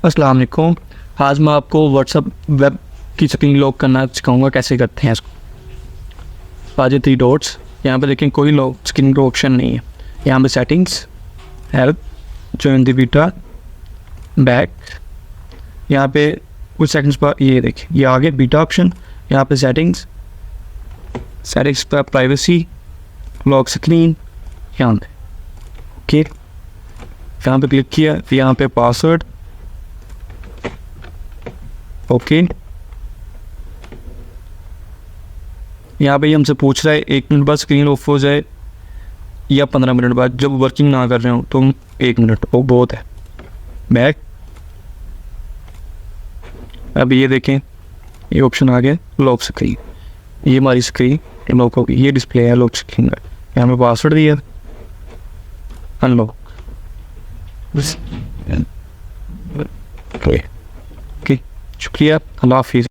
अस्सलाम वालेकुम। आज मैं आपको व्हाट्सअप वेब की स्क्रीन लॉक करना सिखाऊंगा कैसे करते हैं इसको। आज 3 डॉट्स यहाँ पे लेकिन कोई लॉक स्क्रीन का ऑप्शन नहीं है। यहाँ पे settings, help, join the beta, back. यहाँ पे कुछ सेकंड्स पर ये देखिए ये आगे बीटा ऑप्शन। यहाँ पे सेटिंग्स पर प्राइवेसी, लॉक स्क्रीन यहाँ पे ओके। यहाँ पे क्लिक किया, फिर यहाँ पे पासवर्ड ओके। यहाँ पे हमसे पूछ रहा है 1 मिनट बाद स्क्रीन ऑफ हो जाए या 15 मिनट बाद, जब वर्किंग ना कर रहे हो तो 1 मिनट वो बहुत है। बैक। अब ये देखें ये ऑप्शन आ गया लॉक स्क्रीन। ये हमारी स्क्रीन लॉक होगी, ये डिस्प्ले है लॉक स्क्रीन का। यहाँ पे पासवर्ड दिया, अनलॉक बस। ओके शुक्रिया, अल्लाह हाफिज़।